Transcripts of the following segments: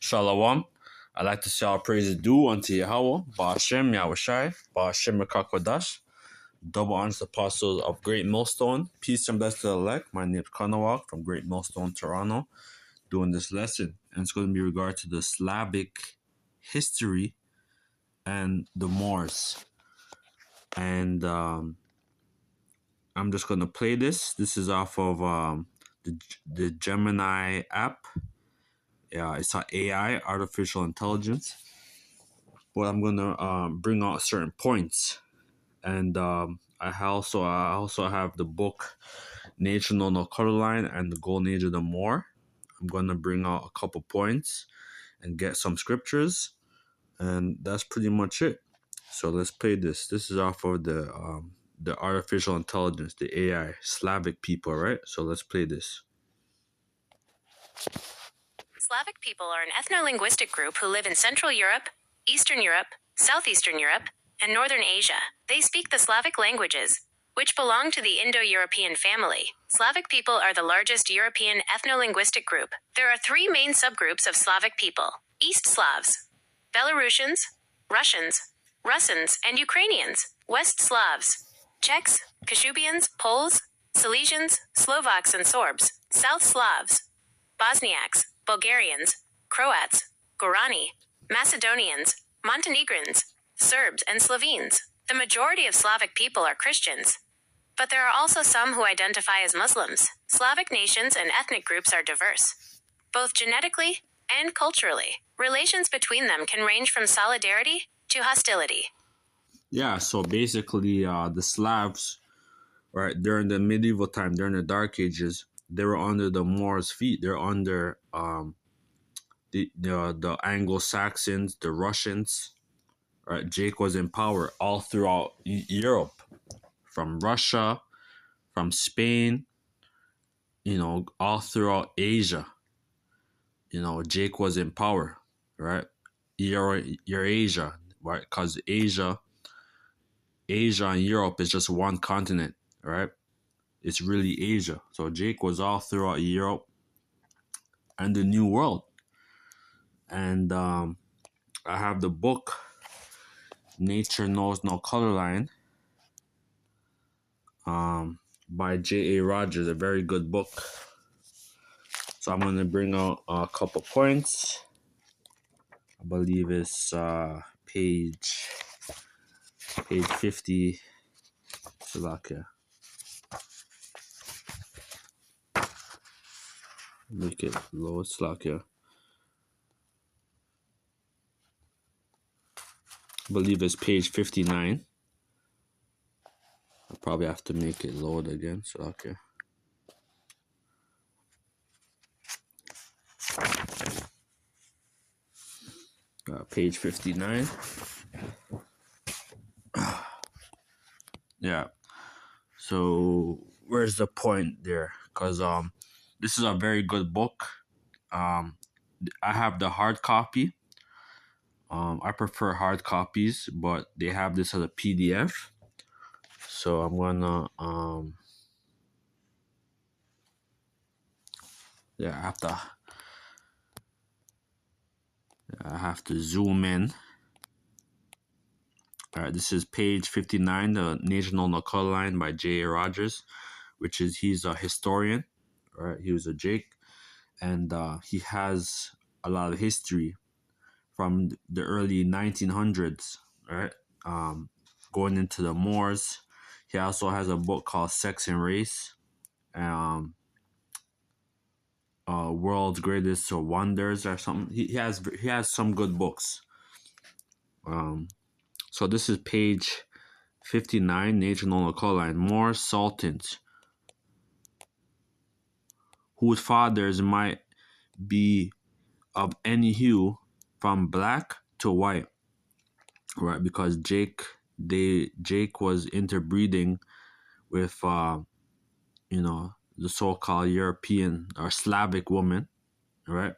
Shalom. I'd like to say all praises due unto Yahweh, Ba'ashem, Yahushai, Ba'ashem, Rekakodash, double honors the apostles of Great Millstone. Peace and blessings to the elect. My name is Kanawak from Great Millstone, Toronto, doing this lesson. And it's going to be regard to the Slavic history and the Moors. And I'm just going to play this. This is off of the Gemini app. Yeah, it's an AI, artificial intelligence. But I'm gonna bring out certain points, and I also have the book Nature No No Color Line and the Golden Age of the Moor. I'm gonna bring out a couple points and get some scriptures, and that's pretty much it. So let's play this. This is off of the artificial intelligence, the AI, Slavic people, right? So let's play this. Slavic people are an ethno-linguistic group who live in Central Europe, Eastern Europe, Southeastern Europe, and Northern Asia. They speak the Slavic languages, which belong to the Indo-European family. Slavic people are the largest European ethno-linguistic group. There are three main subgroups of Slavic people: East Slavs, Belarusians, Russians, and Ukrainians; West Slavs, Czechs, Kashubians, Poles, Silesians, Slovaks, and Sorbs; South Slavs, Bosniaks, Bulgarians, Croats, Gorani, Macedonians, Montenegrins, Serbs, and Slovenes. The majority of Slavic people are Christians, but there are also some who identify as Muslims. Slavic nations and ethnic groups are diverse, both genetically and culturally. Relations between them can range from solidarity to hostility. Yeah, so basically the Slavs, right, during the medieval time, during the Dark Ages, they were under the Moors' feet. They're under the Anglo-Saxons, the Russians. Right, Jake was in power all throughout Europe, from Russia, from Spain, all throughout Asia. Jake was in power, right? Eurasia, right? Because Asia and Europe is just one continent, right? It's really Asia. So Jake was all throughout Europe and the New World. And I have the book Nature Knows No Color Line by J.A. Rogers, a very good book. So I'm going to bring out a couple points. I believe it's page 50. Slovakia. Make it low, Slovakia. I believe it's page 59. I'll probably have to make it load again, Slovakia. Page 59. Yeah. So where's the point there? Because this is a very good book. I have the hard copy. I prefer hard copies, but they have this as a PDF. So I'm gonna I have to zoom in. All right, this is page 59, the National No Color Line by J.A. Rogers, he's a historian, right? He was a Jake, and he has a lot of history from the early 1900s, right? Going into the Moors. He also has a book called Sex and Race, World's Greatest Wonders or something. He has some good books. So this is page 59, National Color Line. Moor sultans whose fathers might be of any hue from black to white, right? Because Jake was interbreeding with the so-called European or Slavic woman, right?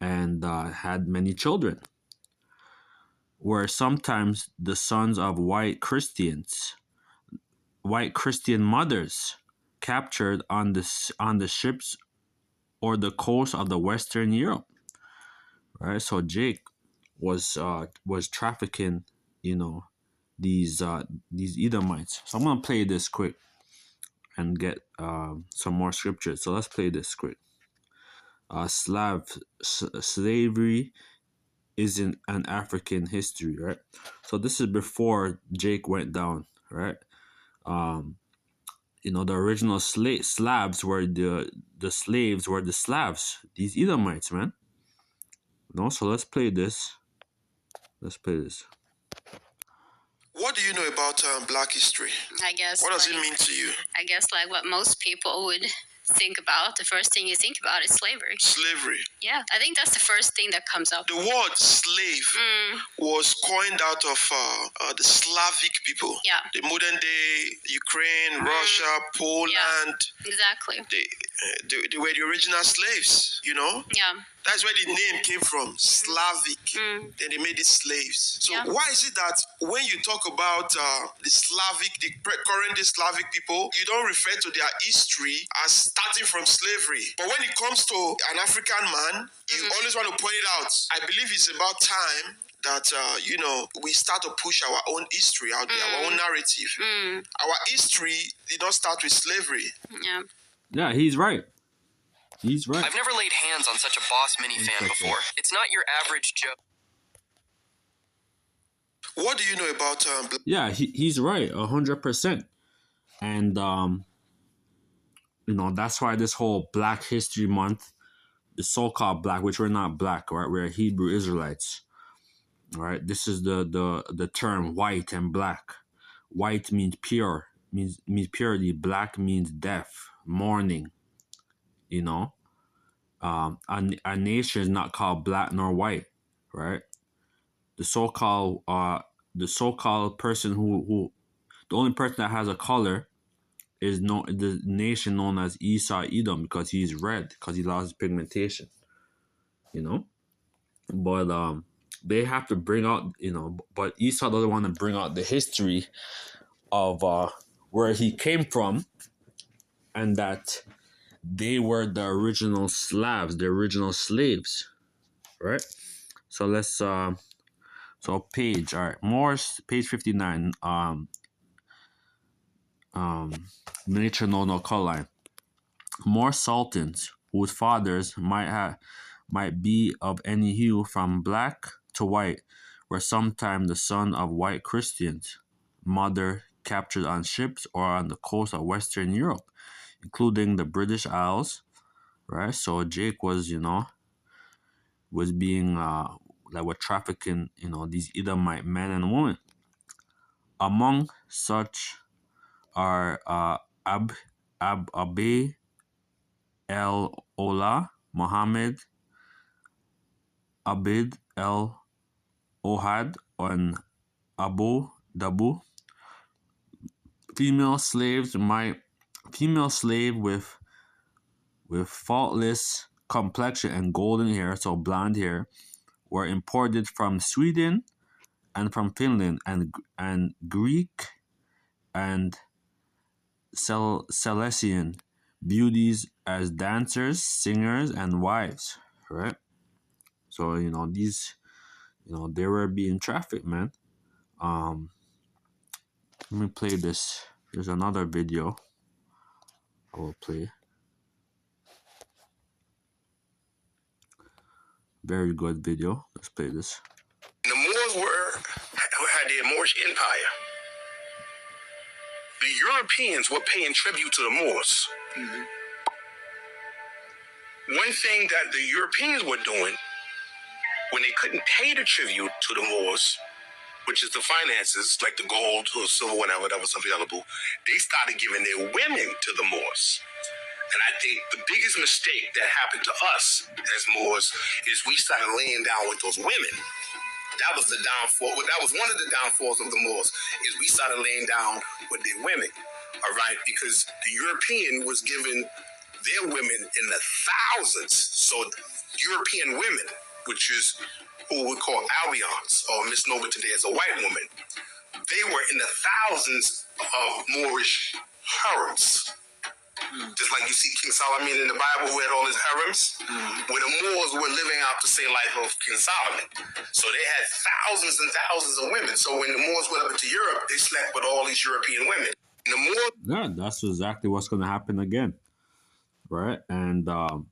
And had many children. Were sometimes the sons of white Christian mothers captured on the ships or the coast of the Western Europe. right? So Jake was trafficking, you know, these Edomites. So I'm gonna play this quick and get some more scriptures. So let's play this quick. Slavery isn't an African history, right? So this is before Jake went down, right? You know, the original Slavs were the slaves were the Slavs, these Edomites, man. You know, so let's play this. Let's play this. What do you know about Black history? I guess. What does it mean to you? I guess like what most people would think about. The first thing you think about is slavery. Slavery. Yeah, I think that's the first thing that comes up. The word slave was coined out of the Slavic people. Yeah. The modern day Ukraine, Russia, Poland. Yeah, exactly. They were the original slaves, you know? Yeah. That's where the name came from, Slavic. Then they made it slaves. So why is it that when you talk about the current Slavic people, you don't refer to their history as starting from slavery? But when it comes to an African man, you always want to point it out. I believe it's about time that, you know, we start to push our own history out there, our own narrative. Our history did not start with slavery. Yeah. Yeah, he's right. He's right. I've never laid hands on such a boss minifan before. It's not your average Joe. What do you know about yeah, he's right 100%. And you know, that's why this whole Black History Month, the so-called black, which we're not black, right? We're Hebrew Israelites. All right. This is the term white and black. White means pure, means purity. Black means death, mourning. You know, a nation is not called black nor white, right? The so-called person who the only person that has a color is the nation known as Esau Edom, because he's red, because he lost his pigmentation. You know, but they have to bring out, you know, but Esau doesn't want to bring out the history of where he came from, and that they were the original Slavs, the original slaves, right? So let's so page, all right, Morse, page 59, miniature no color line. More sultans whose fathers might be of any hue from black to white were sometimes the son of white Christians, mother captured on ships or on the coast of Western Europe, including the British Isles, right? So Jake was, you know, was being like were trafficking, you know, these Edomite men and women. Among such are Abe El Ola, Muhammad Abid El Ohad, and Abu Dabu. Female slave with faultless complexion and golden hair, so blonde hair, were imported from Sweden and from Finland, and Greek and Cilician beauties as dancers, singers, and wives, right? So, you know, these, you know, they were being trafficked, man. Let me play this. There's another video I will play. Very good video. Let's play this. The Moors had their Moorish empire. The Europeans were paying tribute to the Moors. One thing that the Europeans were doing, when they couldn't pay the tribute to the Moors, which is the finances, like the gold or silver, whatever that was available, they started giving their women to the Moors. And I think the biggest mistake that happened to us as Moors is we started laying down with those women. That was the downfall. That was one of the downfalls of the Moors, is we started laying down with their women. All right, because the European was giving their women in the thousands. So European women, which is who we call Albions, or misnomer today as a white woman, they were in the thousands of Moorish harems. Just like you see King Solomon in the Bible who had all his harems, where the Moors were living out the same life of King Solomon. So they had thousands and thousands of women. So when the Moors went up into Europe, they slept with all these European women. And the Moors... Yeah, that's exactly what's going to happen again, right? And the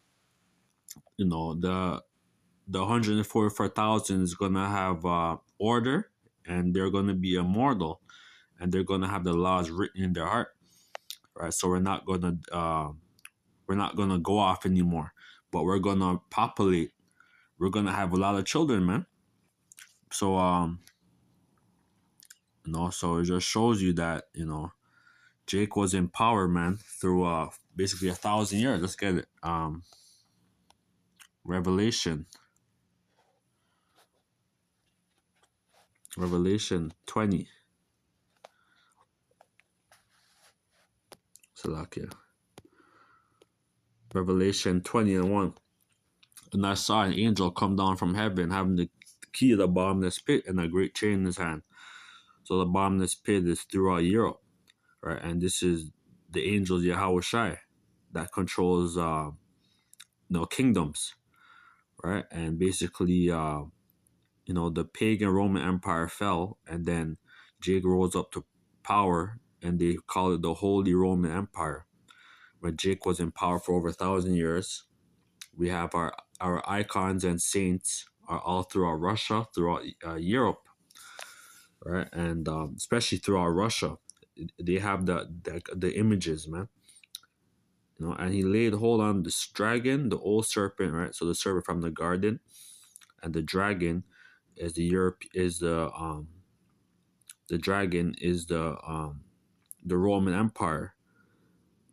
144,000 is going to have order, and they're going to be immortal, and they're going to have the laws written in their heart, right? So we're not going to go off anymore, but we're going to populate. We're going to have a lot of children, man. So so it just shows you that Jake was in power, man, through basically 1,000 years. Let's get it. Revelation 20. Salakia. Revelation 20:1. And I saw an angel come down from heaven, having the key of the bottomless pit and a great chain in his hand. So the bottomless pit is throughout Europe, right? And this is the angel Yahweh Shai that controls kingdoms, right? And basically the pagan Roman Empire fell, and then Jake rose up to power, and they call it the Holy Roman Empire, where Jake was in power for over 1,000 years. We have our icons and saints are all throughout Russia, throughout Europe, right? And especially throughout Russia, they have the images, man. And he laid hold on this dragon, the old serpent, right? So the serpent from the garden, and the dragon is the Roman Empire.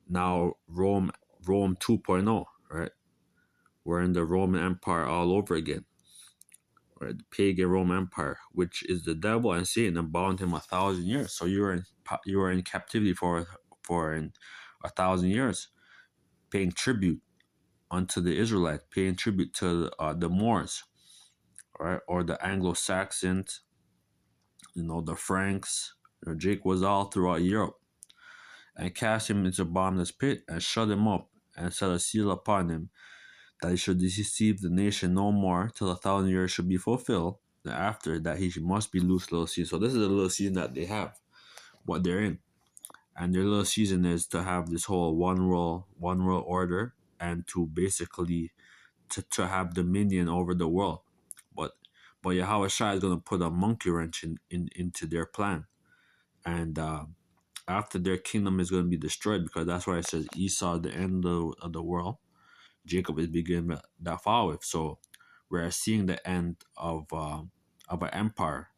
Now Rome 2.0, right? We're in the Roman Empire all over again, right? The pagan Roman Empire, which is the devil and Satan, and bound him 1,000 years. So you were in captivity for 1,000 years, paying tribute unto the Israelites, paying tribute to the Moors, right, or the Anglo-Saxons, the Franks. Jake was all throughout Europe, and cast him into a bottomless pit, and shut him up, and set a seal upon him, that he should deceive the nation no more till 1,000 years should be fulfilled. And after that, he must be loosed little season. So this is a little season that they have, what they're in, and their little season is to have this whole one world order, and to basically to have dominion over the world. But Yahweh Shai is going to put a monkey wrench into their plan, and after their kingdom is going to be destroyed, because that's why it says Esau, the end of the world. Jacob is beginning that far with. So we're seeing the end of an empire,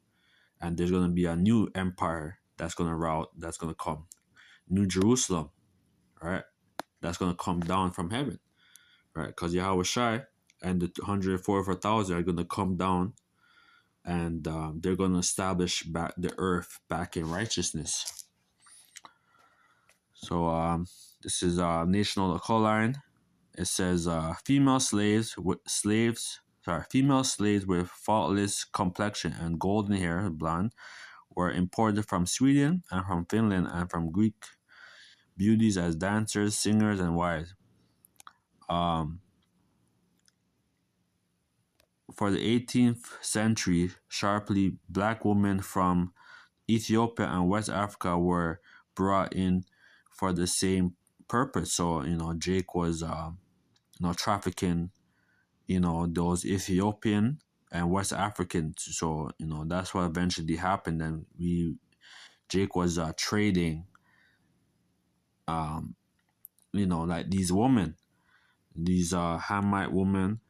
and there's going to be a new empire that's going to come, New Jerusalem, right? That's going to come down from heaven, right? Because Yahweh Shai and the 144,000 are going to come down, and they're going to establish back the earth back in righteousness. So this is National Colline. It says female slaves with faultless complexion and golden hair, blonde, were imported from Sweden and from Finland and from Greek beauties as dancers, singers, and wives. For the 18th century, sharply black women from Ethiopia and West Africa were brought in for the same purpose. So Jake was trafficking those Ethiopian and West Africans. So that's what eventually happened, and Jake was trading like these women, these Hamite women,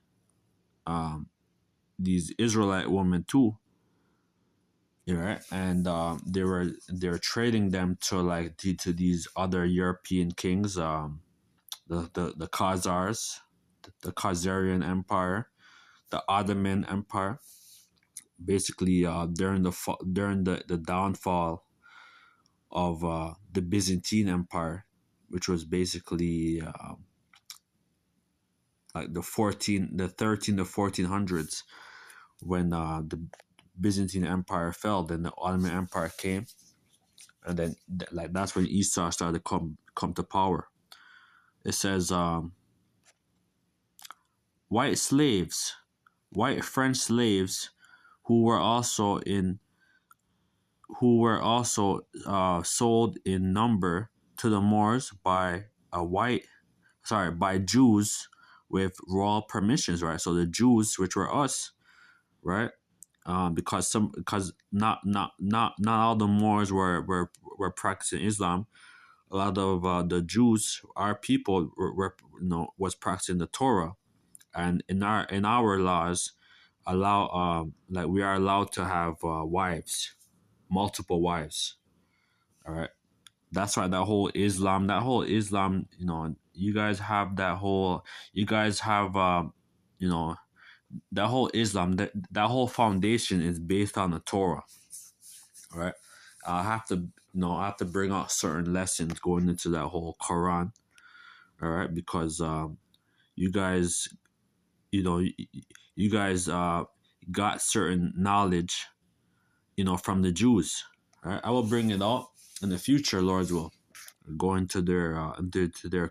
these Israelite women too, right? And they were trading them to these other European kings, the Khazars, the Khazarian Empire, the Ottoman Empire. Basically, during the downfall of the Byzantine Empire, which was basically like the 13 to 1400s, when the Byzantine Empire fell, then the Ottoman Empire came, and then that's when Esau started to come to power. It says white slaves, white French slaves who were also sold in number to the Moors by Jews with royal permissions, right? So the Jews, which were us, right? Because not all the Moors were practicing Islam. A lot of the Jews, our people, was practicing the Torah, and in our laws, we are allowed to have wives, multiple wives. All right, that's why that whole Islam, you guys have you know, that whole Islam, that whole foundation is based on the Torah. All right, I have to bring out certain lessons going into that whole Quran. All right, because you guys, you guys got certain knowledge, from the Jews. All right, I will bring it out in the future, Lord's will, go into their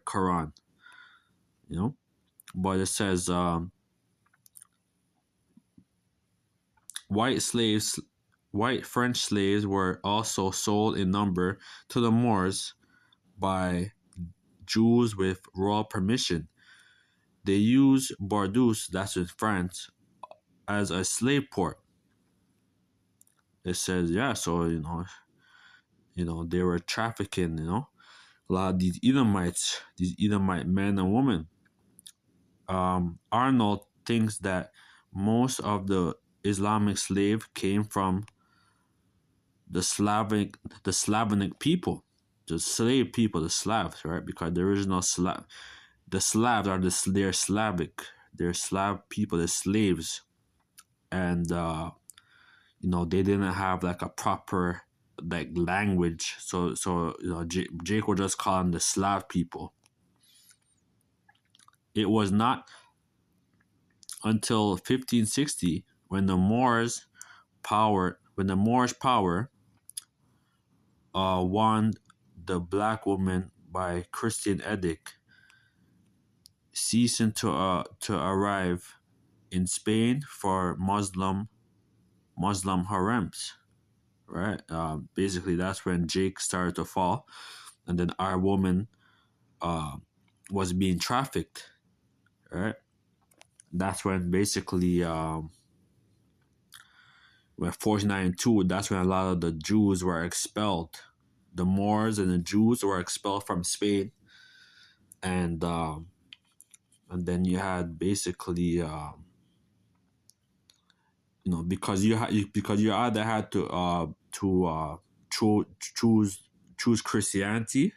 Quran. But it says white slaves, white French slaves were also sold in number to the Moors by Jews with royal permission. They use Bordeaux, that's in France, as a slave port. It says, yeah, so they were trafficking, a lot of these Edomite men and women. Arnold thinks that most of the Islamic slave came from the Slavonic people, the slave people, the Slavs, right? Because the original the Slavs they're Slavic, they're Slav people, they're slaves, and they didn't have like a proper like language, so Jake would just call them the Slav people. It was not until 1560 when the Moorish power won the black woman by Christian edict, ceasing to arrive in Spain for Muslim harems. Right, basically that's when Jake started to fall, and then our woman was being trafficked. Right, that's when basically when 1492, that's when a lot of the Jews were expelled. The Moors and the Jews were expelled from Spain, and then you had basically because you either had to choose Christianity,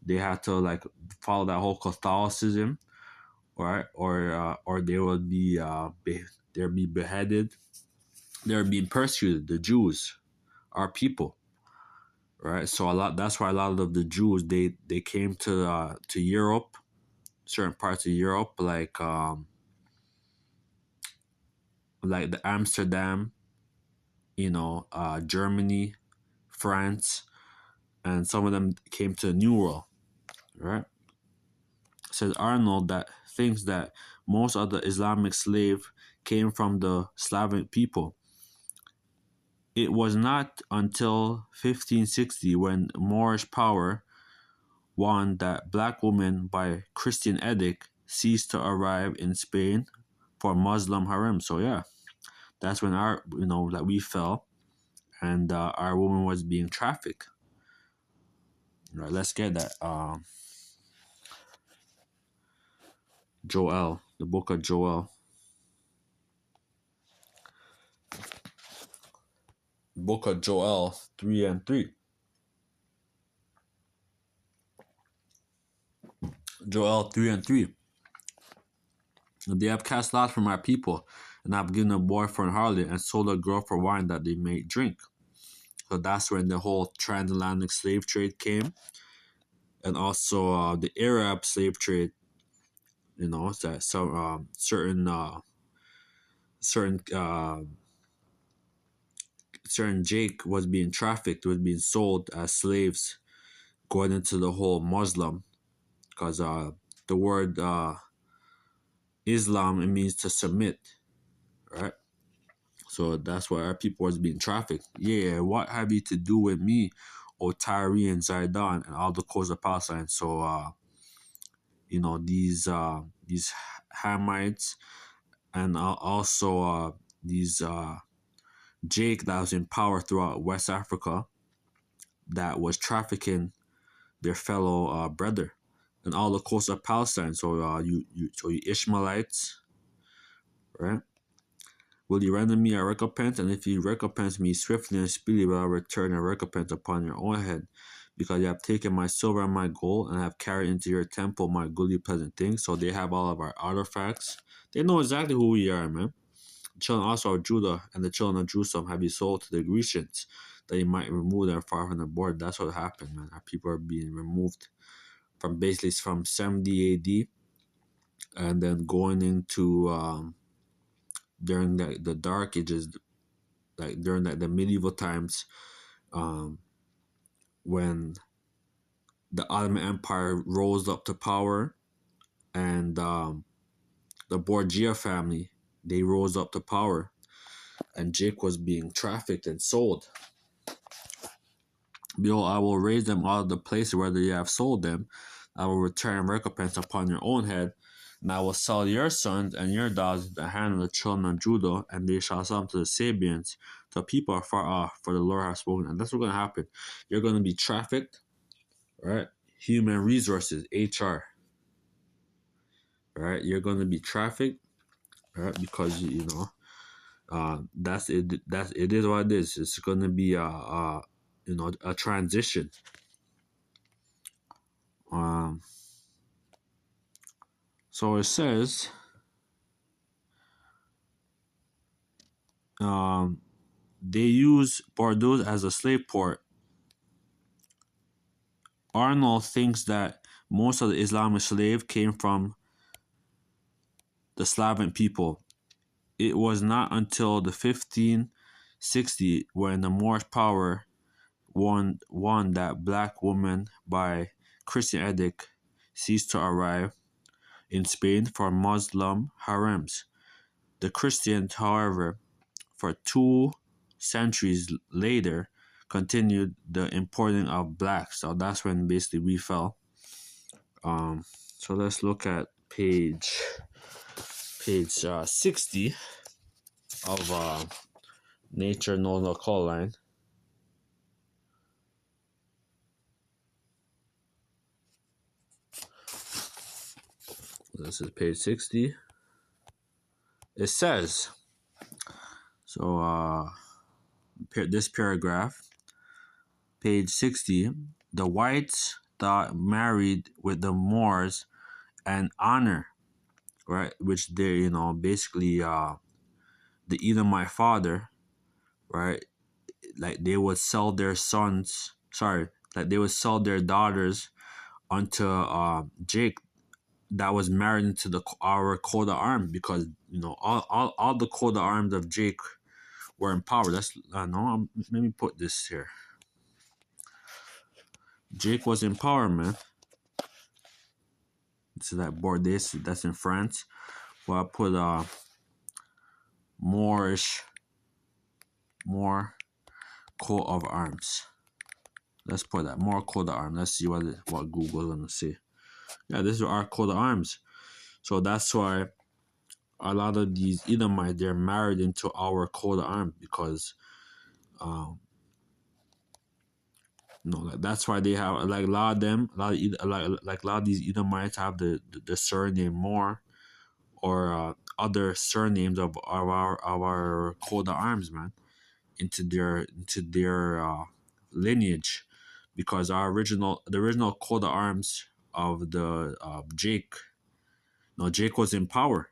they had to like follow that whole Catholicism, right? Or they would be they'd be beheaded, they're being persecuted. The Jews, our people, right? So that's why a lot of the Jews they came to Europe, certain parts of Europe, like the Amsterdam, Germany, France, and some of them came to the New World, right? Says Arnold that thinks that most of the Islamic slave came from the Slavic people. It was not until 1560 when Moorish power won that black women by Christian edict ceased to arrive in Spain for Muslim harem. So yeah, that's when we fell, and our woman was being trafficked. Right, let's get that. Joel, the book of Joel. Book of Joel 3:3. Joel 3:3. They have cast lots for my people, and have given a boy for an harlot, and sold a girl for wine that they may drink. So that's when the whole transatlantic slave trade came, and also the Arab slave trade. That certain Jake was being trafficked, was being sold as slaves, going into the whole Muslim because the word Islam, it means to submit, right? So that's why our people was being trafficked. Yeah, what have you to do with me, O Tyre and Zidon and all the coasts of Palestine? So these Hamites and also these Jake that was in power throughout West Africa that was trafficking their fellow brother and all the coast of Palestine. So you Ishmaelites, right? Will you render me a recompense? And if you recompense me swiftly and speedily, will I return a recompense upon your own head? Because you have taken my silver and my gold, and have carried into your temple my goodly pleasant things. So they have all of our artifacts. They know exactly who we are, man. The children also of Judah and the children of Jerusalem have you sold to the Grecians, that you might remove them far from the border. That's what happened, man. Our people are being removed from 70 AD, and then going into during the Dark Ages, like during the medieval times, when the Ottoman Empire rose up to power, and the Borgia family, they rose up to power, and Jake was being trafficked and sold. Behold, I will raise them out of the place where you have sold them. I will return recompense upon your own head, and I will sell your sons and your daughters into the hand of the children of Judah, and they shall sell them to the Sabians, to people are far off, for the Lord has spoken. And that's what's going to happen. You're going to be trafficked, right? Human resources, HR, right? You're going to be trafficked, right? Because that's it. It is what it is. It's going to be a transition. So it says, they use Bordeaux as a slave port. Arnold thinks that most of the Islamic slaves came from the Slavic people. It was not until the 1560 when the Moorish power won that black women by Christian edict ceased to arrive in Spain for Muslim harems. The Christians, however, for 2 centuries later, continued the importing of blacks. So that's when basically we fell. So let's look at page 60 of Nature Knows No Call Line. This is page 60. It says, so this paragraph, page 60, the whites thought married with the Moors an honor, right? Which they, basically the Edomite father, right? Like they would sell their sons, like they would sell their daughters unto Jake, that was married into our coat of arms, because all the coat of arms of Jake were in power. That's no. Let me put this here. Jake was in power, man. This is that Bordeaux. That's in France. Well, I put more coat of arms. Let's put that more coat of arms. Let's see what Google's gonna say. Yeah, this is our coat of arms. So that's why a lot of these Edomites, they're married into our coat of arms, because that's why they have, like, a lot of them, a lot of these Edomites have the surname Moore, or other surnames of our coat of arms, man, into their lineage, because the original coat of arms of the Jake, Jake was in power,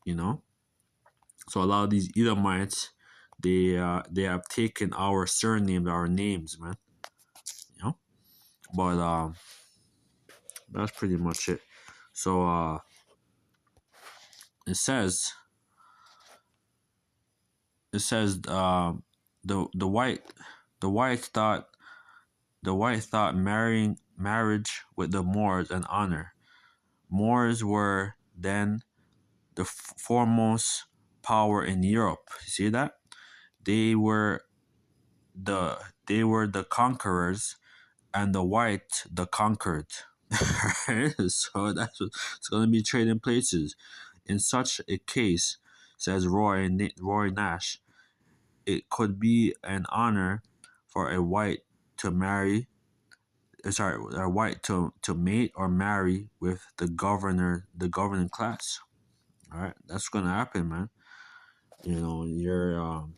so a lot of these Edomites, they have taken our surnames, our names, man, but that's pretty much it. So it says the white thought the white thought marriage with the Moors an honor. Moors were then the foremost power in Europe. See that? They were the conquerors, and the white the conquered. So that's what it's going to be trading places. In such a case, says Roy Nash, it could be an honor for a white to marry. A white to mate or marry with the governing class. All right, that's gonna happen, man. You know,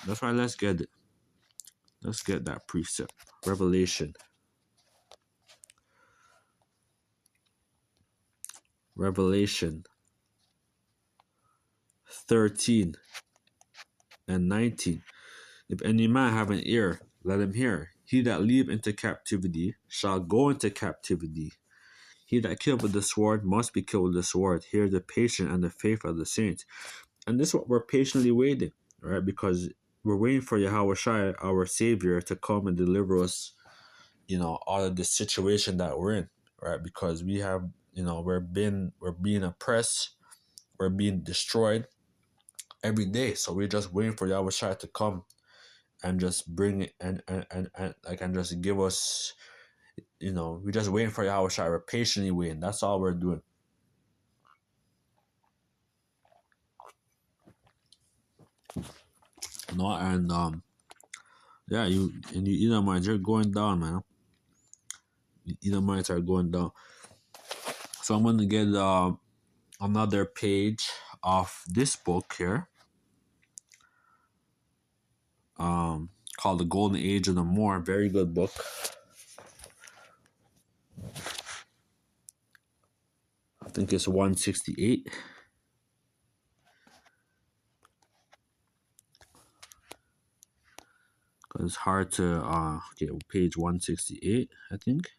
that's why let's get that precept. Revelation 13 and 19. If any man have an ear, let him hear. He that leave into captivity shall go into captivity. He that killed with the sword must be killed with the sword. Hear the patience and the faith of the saints. And this is what we're patiently waiting, right? Because we're waiting for Yahweh Shai, our Savior, to come and deliver us, out of this situation that we're in, right? Because we have, we're being oppressed, we're being destroyed every day. So we're just waiting for Yahweh Shai to come and just bring it and just give us, we're just waiting for Yahweh Shai. We're patiently waiting. That's all we're doing. And yeah, you Edomites, you're going down, man. Edomites are going down. So I'm gonna get another page of this book here, called The Golden Age of the Moor. Very good book. I think it's 168. Cause it's hard to page 168, I think.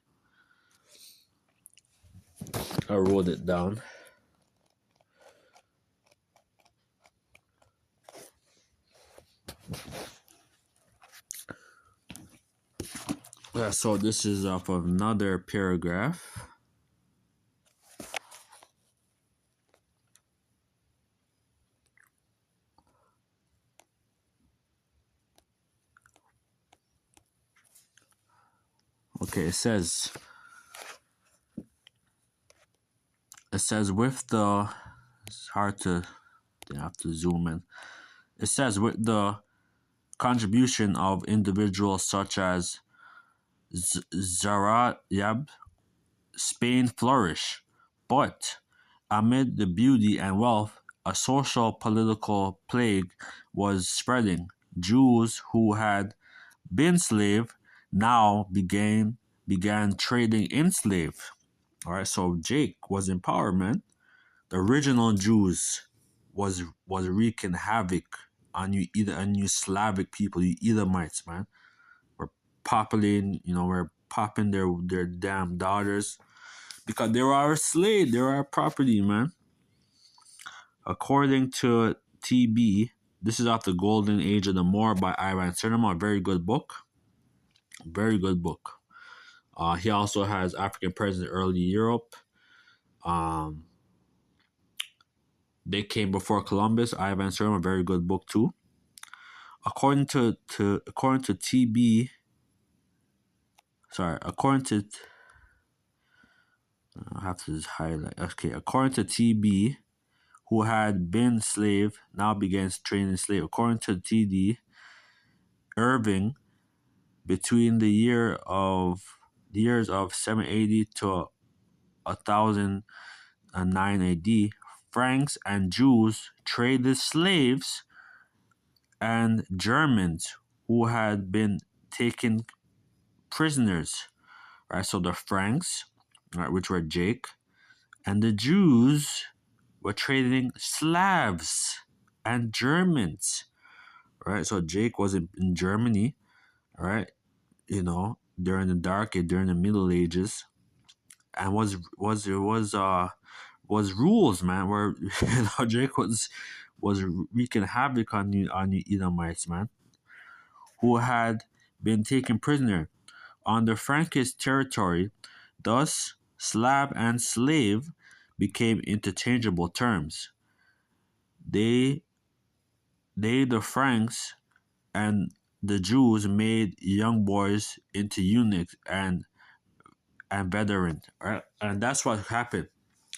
I wrote it down. Yeah, so this is off of another paragraph. Okay, it says with the, it's hard to, you have to zoom in. It says with the contribution of individuals such as Zarayab, Spain flourished, but amid the beauty and wealth, a social political plague was spreading. Jews who had been slave now began trading in slave. All right, so Jake was in power, man. The original Jews was wreaking havoc on you Slavic people, you Edomites, man. We're populating, we're popping their damn daughters because they were our slave, they were our property, man. According to TB, this is off The Golden Age of the Moor by Ivan Cinema, a very good book. Very good book. He also has African presence in early Europe. They came before Columbus. Ivan Cinema, a very good book too. According to TB, according to, I have to just highlight. Okay, according to TB, who had been slave, now begins training slave. According to TD, Irving, between the years of 780 to 1009 AD, Franks and Jews traded slaves and Germans who had been taken prisoners. Right, so the Franks, right, which were Jake, and the Jews were trading Slavs and Germans. Right, so Jake was in Germany, right, during the Dark Age, during the Middle Ages, and was rules, man, where Jake was wreaking havoc on you Edomites, man, who had been taken prisoner. on the Frankish territory. Thus, Slav and slave became interchangeable terms. They, the Franks, and the Jews made young boys into eunuchs and veterans, right? And that's what happened.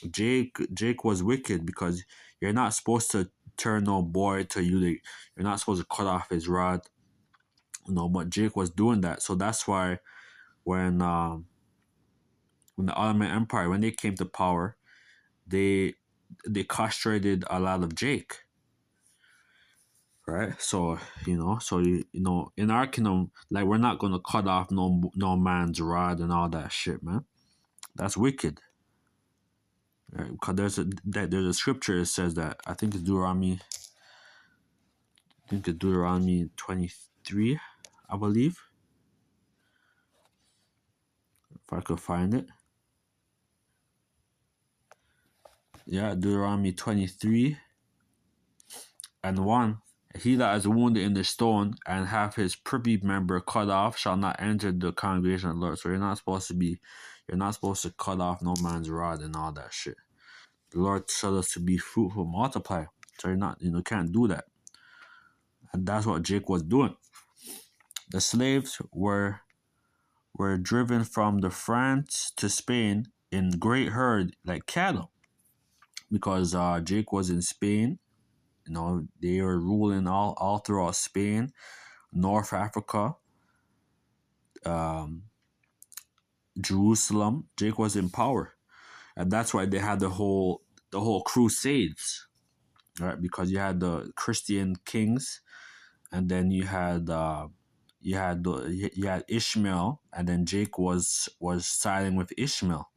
Jake was wicked because you're not supposed to turn no boy to eunuch. You're not supposed to cut off his rod, but Jake was doing that. So that's why when the Ottoman Empire, when they came to power, they castrated a lot of Jake, right? So in our kingdom, like we're not gonna cut off no man's rod and all that shit, man. That's wicked. Right? Because there's a scripture that says that. I think it's Deuteronomy 23, I believe, if I could find it. Yeah, Deuteronomy 23 and 1. He that is wounded in the stone and have his privy member cut off shall not enter the congregation of the Lord. So you're not supposed to cut off no man's rod and all that shit. The Lord tells us to be fruitful, multiply. So you're not, can't do that. And that's what Jake was doing. The slaves were driven from the France to Spain in great herd like cattle because Jake was in Spain. They were ruling all throughout Spain, North Africa, Jerusalem. Jake was in power, and that's why they had the whole Crusades, right? Because you had the Christian kings, and then you had Ishmael, and then Jake was siding with Ishmael,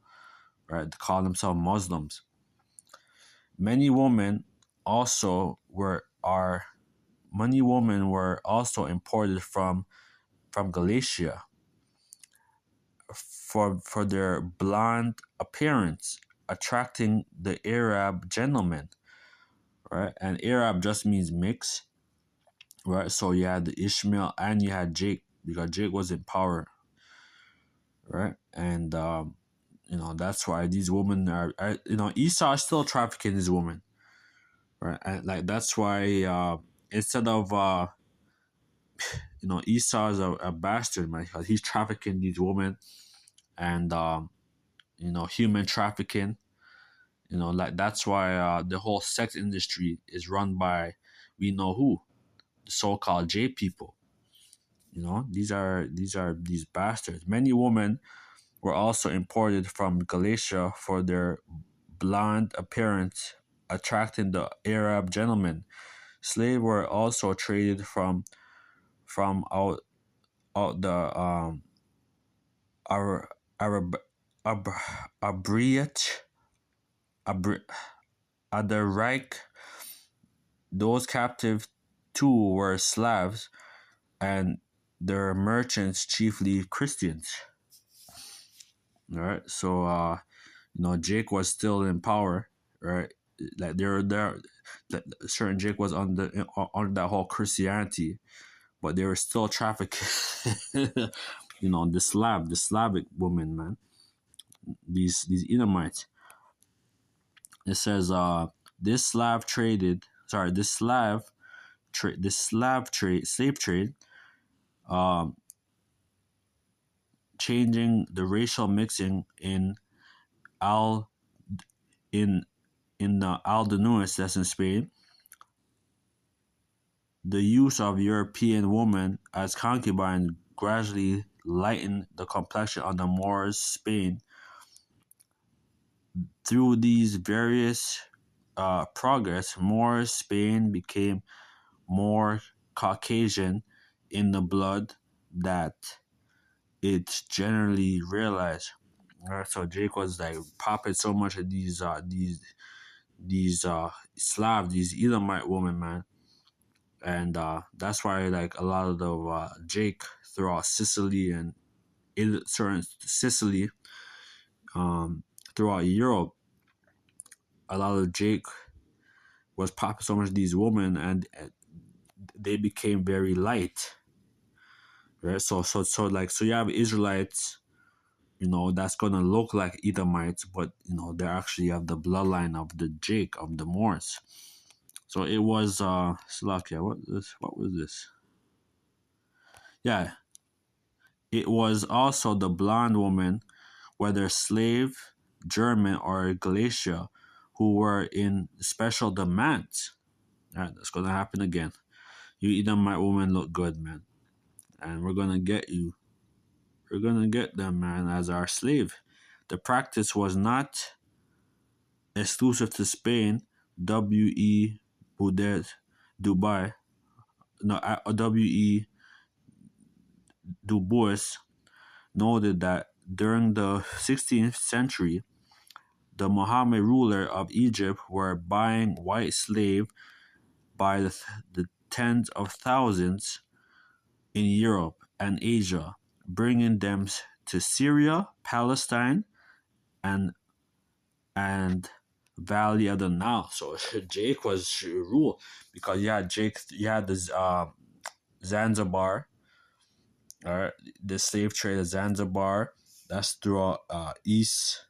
right? They call themselves Muslims. Many women were also imported from Galatia for their blonde appearance, attracting the Arab gentlemen, right? And Arab just means mix, right? So you had the Ishmael and you had Jake because Jake was in power, right? And that's why these women are Esau is still trafficking these women, right? And like that's why instead of Esau is a bastard, man, because he's trafficking these women and human trafficking. Like that's why the whole sex industry is run by we know who, the so-called J people. These bastards. Many women were also imported from Galatia for their blonde appearance, attracting the Arab gentlemen. Slaves were also traded from out the Arab Abriat Adarike. Those captive too were Slavs, and their merchants chiefly Christians. All right, so Jake was still in power, right? Like certain Jake was on that whole Christianity, but they were still trafficking. The Slavic woman, man. These Edomites. It says this Slav traded. Sorry, this Slav trade, slave trade, changing the racial mixing in Al in the Aldenuis, that's in Spain. The use of European women as concubines gradually lightened the complexion of the Moors' Spain. Through these various progress, Moors' Spain became more Caucasian in the blood that it's generally realized. Right, so Jake was like popping so much of these Slav, these Edomite women, man, and that's why like a lot of the Jake throughout Sicily and certain Sicily, throughout Europe, a lot of Jake was popping so much of these women, and they became very light, right? So you have Israelites, that's gonna look like Edomites, but they actually have the bloodline of the Jake of the Moors. So it was Slovakia. What was this? Yeah, it was also the blonde woman, whether slave, German, or Galatia, who were in special demands. Right, that's gonna happen again. You Edomite woman look good, man, and we're gonna get you. We're gonna get them, man, as our slave. The practice was not exclusive to Spain. W.E. Boudet Dubai, no, W.E. Du Bois noted that during the 16th century, the Mohammed ruler of Egypt were buying white slave by the tens of thousands in Europe and Asia, bringing them to Syria, Palestine, and and Valley of the Nile. So Jake was rule because you had this Zanzibar, all right, the slave trade of Zanzibar. That's throughout East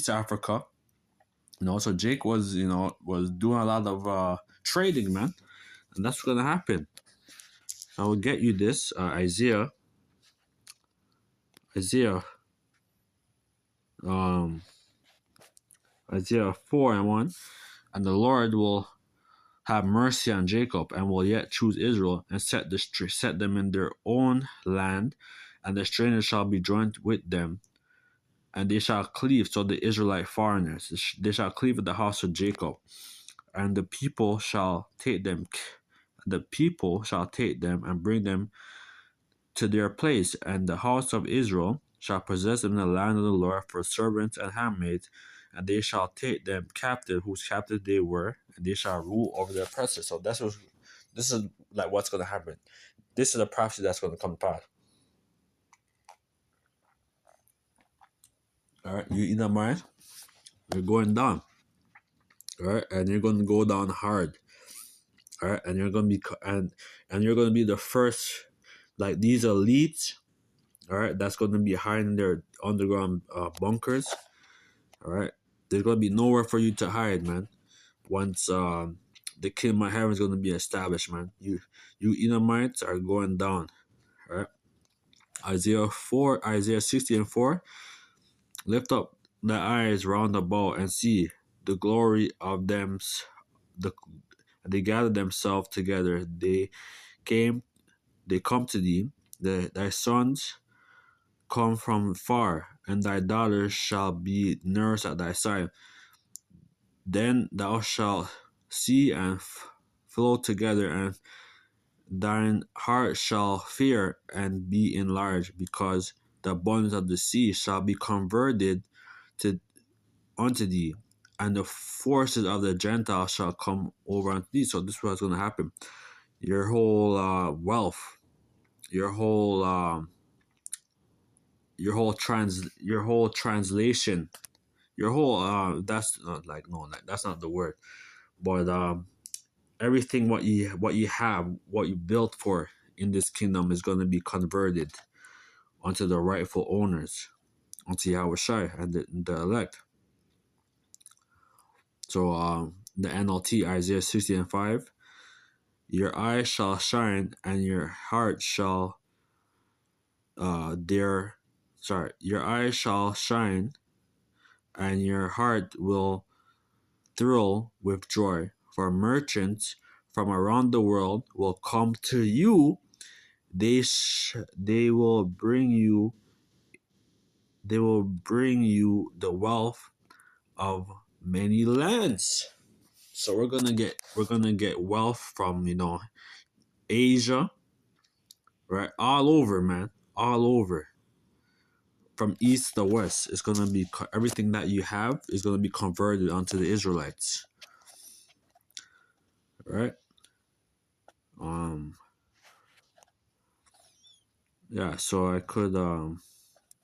Africa. So Jake was doing a lot of trading, man, and that's gonna happen. I will get you this Isaiah, um, Isaiah 4:1, and the Lord will have mercy on Jacob and will yet choose Israel and set them in their own land, and the strangers shall be joined with them, and they shall cleave. So the Israelite foreigners, they shall cleave with the house of Jacob, and the people shall take them. The people shall take them and bring them to their place, and the house of Israel shall possess them in the land of the Lord for servants and handmaids, and they shall take them captive, whose captive they were, and they shall rule over their oppressors. So this is like what's going to happen. This is a prophecy that's going to come to pass. All right, you Edomites, you're going down. All right, and you're going to go down hard. All right, and you're going to be and you're going to be the first, like these elites. All right, that's going to be hiding in their underground bunkers. All right, there's going to be nowhere for you to hide, man. Once the kingdom of heaven is going to be established, man. You Edomites are going down. All right. Isaiah 60:4. Lift up the eyes round about and see the glory of them. They gather themselves together. They come to thee. Thy sons come from far, and thy daughters shall be nursed at thy side. Then thou shalt see and flow together, and thine heart shall fear and be enlarged, because the abundance of the sea shall be converted unto thee, and the forces of the Gentiles shall come over unto thee. So this is what's going to happen. Your whole wealth, your whole translation, your whole that's not like no, like that's not the word, but everything what you have, what you built for in this kingdom is going to be converted onto the rightful owners, onto Yahushua and the elect. So the NLT, Isaiah 60:5, your eyes shall shine and your heart shall your eyes shall shine and your heart will thrill with joy, for merchants from around the world will come to you. They will bring you the wealth of many lands. So we're gonna get wealth from Asia, right? All over, man, all over. From east to west, it's gonna be everything that you have is gonna be converted onto the Israelites, right? Yeah. So I could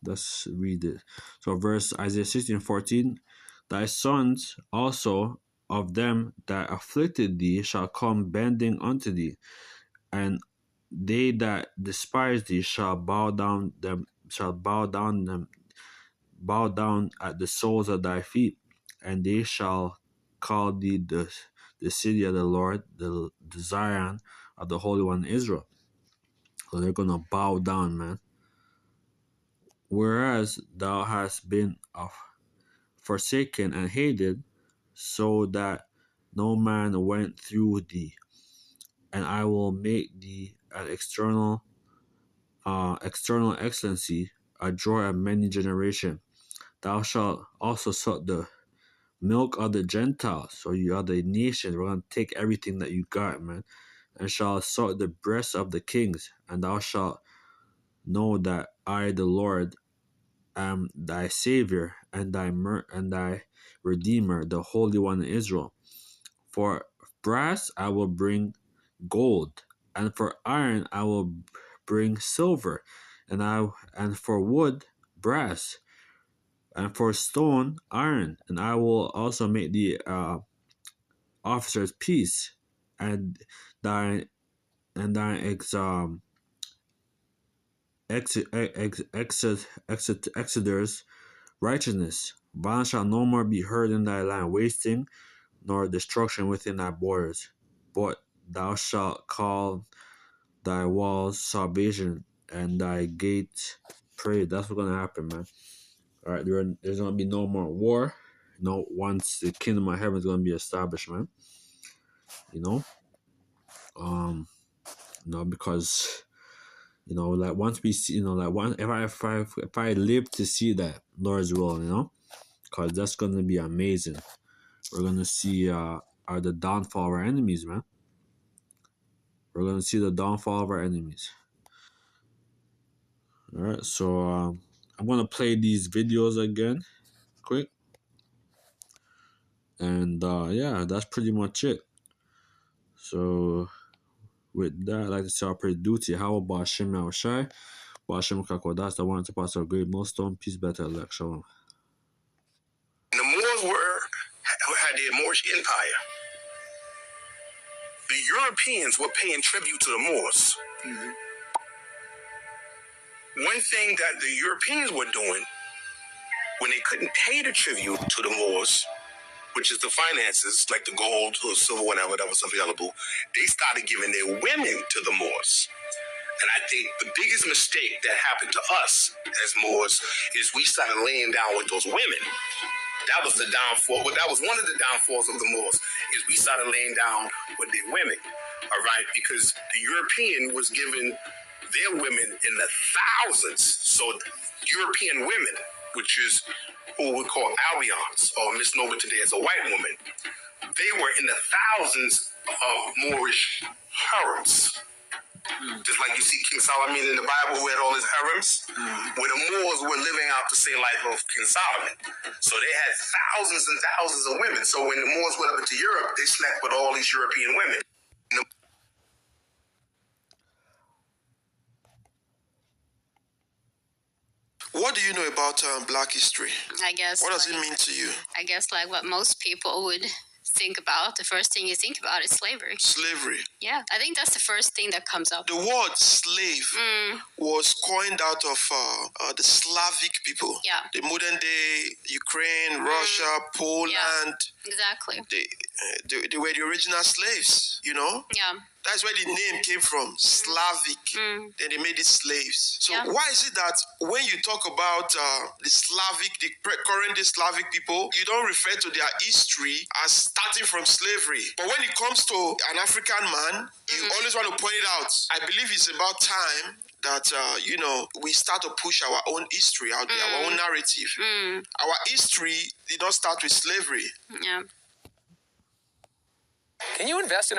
let's read it. So verse Isaiah 16:14, thy sons also of them that afflicted thee shall come bending unto thee, and they that despise thee shall bow down at the soles of thy feet, and they shall call thee the city of the Lord, the Zion of the Holy One of Israel. So they're gonna bow down, man. Whereas thou hast been forsaken and hated, so that no man went through thee, and I will make thee an external excellency, a joy of many generations. Thou shalt also suck the milk of the Gentiles, so you other nations. We're gonna take everything that you got, man, and shall suck the breast of the kings, and thou shalt know that I, the Lord, am thy Savior and thy Redeemer, the Holy One of Israel. For brass I will bring gold, and for iron I will bring silver, and for wood brass, and for stone iron, and I will also make the officers peace, and thine exodus righteousness. Violence shall no more be heard in thy land, wasting nor destruction within thy borders. But thou shalt call thy walls salvation, and thy gates praise. That's what's gonna happen, man. All right, there's gonna be no more war. Once the kingdom of heaven is gonna be established, man. Because like once we see, like one, if I live to see that, Lord's will, because that's gonna be amazing. We're gonna see the downfall of our enemies, man. We're gonna see the downfall of our enemies. All right, so I'm gonna play these videos again, quick, and yeah, that's pretty much it. So with that, I'd like to say our prayer duty. How about Shem Yahushai? Bashem Kakodas, the one to pass a great milestone. Peace, better elect. Shalom. The Moors had the Moorish Empire. The Europeans were paying tribute to the Moors. Mm-hmm. One thing that the Europeans were doing, when they couldn't pay the tribute to the Moors, which is the finances, like the gold or silver, whatever, that was something valuable, they started giving their women to the Moors. And I think the biggest mistake that happened to us as Moors is we started laying down with those women. That was the downfall. That was one of the downfalls of the Moors, is we started laying down with their women. All right, because the European was giving their women in the thousands. So European women, which is who we call Aryans, or misnomer today as a white woman, they were in the thousands of Moorish harems. Just like you see King Solomon in the Bible, who had all his harems, where the Moors were living out the same life of King Solomon. So they had thousands and thousands of women. So when the Moors went up into Europe, they slept with all these European women. What do you know about Black history? I guess. What does it mean to you? I guess like what most people would think about, the first thing you think about is slavery. Slavery. Yeah, I think that's the first thing that comes up. The word slave was coined out of the Slavic people. Yeah. The modern day Ukraine, Russia, Poland. Yeah, exactly. They were the original slaves, Yeah. That's where the name came from, Slavic. Then they made it slaves. So why is it that when you talk about the current Slavic people, you don't refer to their history as starting from slavery? But when it comes to an African man, you always want to point it out. I believe it's about time that, we start to push our own history out there, our own narrative. Our history did not start with slavery. Yeah. Can you invest in a